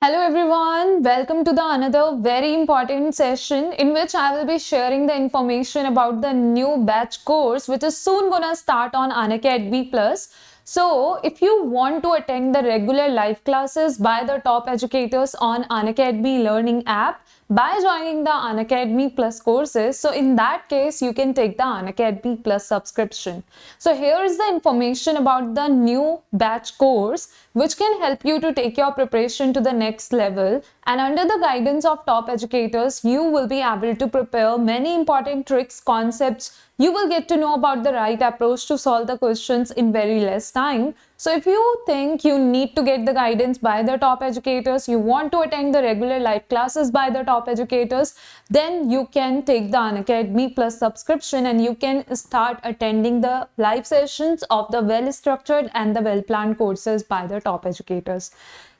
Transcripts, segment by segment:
Hello everyone, welcome to the another very important session in which I will be sharing the information about the new batch course which is soon gonna start on Unacademy Plus. So if you want to attend the regular live classes by the top educators on Unacademy Learning app by joining the Unacademy Plus courses, so in that case you can take the Unacademy Plus subscription. So here is the information about the new batch course which can help you to take your preparation to the next level, and under the guidance of top educators you will be able to prepare many important tricks, concepts. You will get to know about the right approach to solve the questions in very less time. So if you think you need to get the guidance by the top educators, you want to attend the regular live classes by the top educators, then you can take the Unacademy Plus subscription and you can start attending the live sessions of the well-structured and the well-planned courses by the top educators.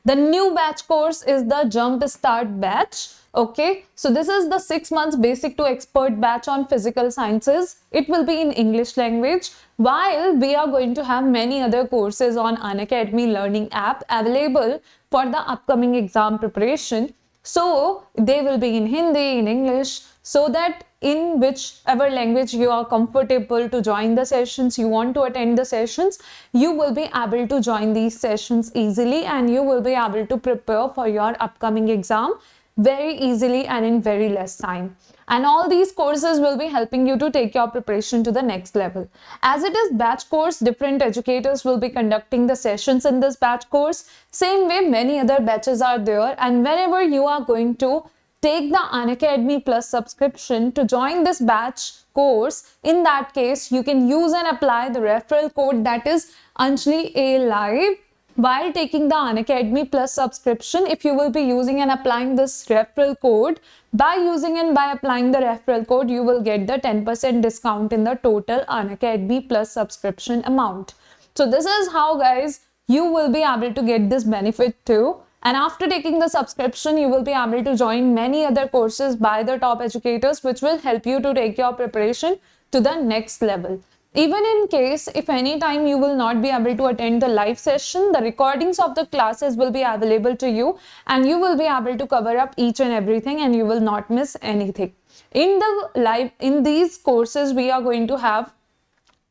The new batch course is the Jump Start batch. Okay, so this is the 6 months basic to expert batch on physical sciences. It will be in English language, while we are going to have many other courses on Unacademy Learning app available for the upcoming exam preparation. So they will be in Hindi, in English, so that in whichever language you are comfortable to join the sessions, you want to attend the sessions, you will be able to join these sessions easily and you will be able to prepare for your upcoming exam very easily and in very less time. And all these courses will be helping you to take your preparation to the next level. As it is batch course, different educators will be conducting the sessions in this batch course. Same way many other batches are there, and whenever you are going to take the Unacademy Plus subscription to join this batch course, in that case you can use and apply the referral code, that is Anjali A Live. While taking the Unacademy Plus subscription, if you will be using and applying this referral code, by using and by applying the referral code, you will get the 10% discount in the total Unacademy Plus subscription amount. So this is how, guys, you will be able to get this benefit too. And after taking the subscription, you will be able to join many other courses by the top educators, which will help you to take your preparation to the next level. Even in case if any time you will not be able to attend the live session, the recordings of the classes will be available to you and you will be able to cover up each and everything and you will not miss anything. In these courses, we are going to have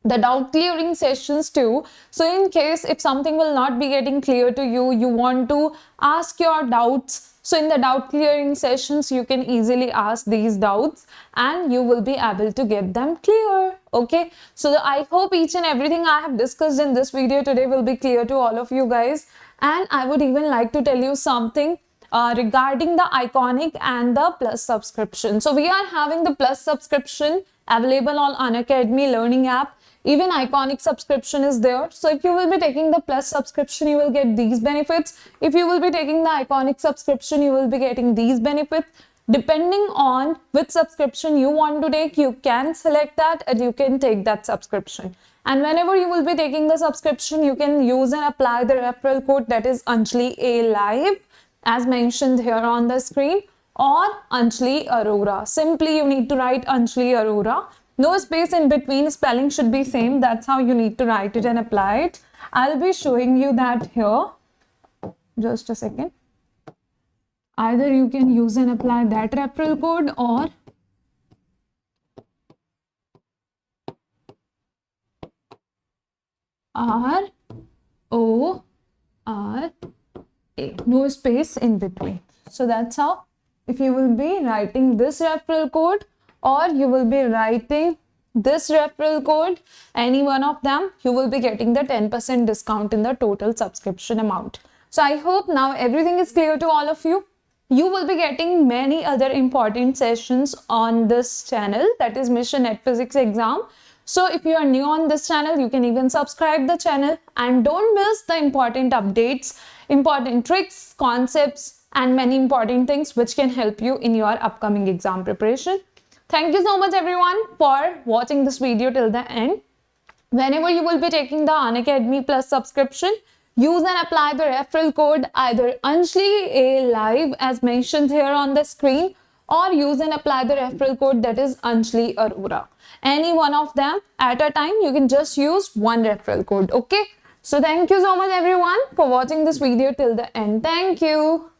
the doubt clearing sessions too. So in case if something will not be getting clear to you, you want to ask your doubts. So in the doubt clearing sessions, you can easily ask these doubts and you will be able to get them clear. Okay, so I hope each and everything I have discussed in this video today will be clear to all of you guys. And I would even like to tell you something regarding the Iconic and the Plus subscription. So we are having the Plus subscription available on Unacademy Learning app. Even Iconic subscription is there. So if you will be taking the Plus subscription, you will get these benefits. If you will be taking the Iconic subscription, you will be getting these benefits. Depending on which subscription you want to take, you can select that and you can take that subscription. And whenever you will be taking the subscription, you can use and apply the referral code, that is Anjali A Live, as mentioned here on the screen, or Anjali Arora. Simply you need to write Anjali Arora. No space in between, spelling should be same. That's how you need to write it and apply it. I'll be showing you that here. Just a second. Either you can use and apply that referral code or RORA. No space in between. So that's how, if you will be writing this referral code or you will be writing this referral code, any one of them, you will be getting the 10% discount in the total subscription amount. So I hope now everything is clear to all of you. You will be getting many other important sessions on this channel, that is Mission Net Physics Exam. So if you are new on this channel, you can even subscribe the channel and don't miss the important updates, important tricks, concepts, and many important things which can help you in your upcoming exam preparation. Thank you so much everyone for watching this video till the end. Whenever you will be taking the Unacademy Plus subscription, use and apply the referral code either Anjali A Live as mentioned here on the screen, or use and apply the referral code, that is Anjali Arora. Any one of them at a time, you can just use one referral code. Okay, so thank you so much everyone for watching this video till the end. Thank you.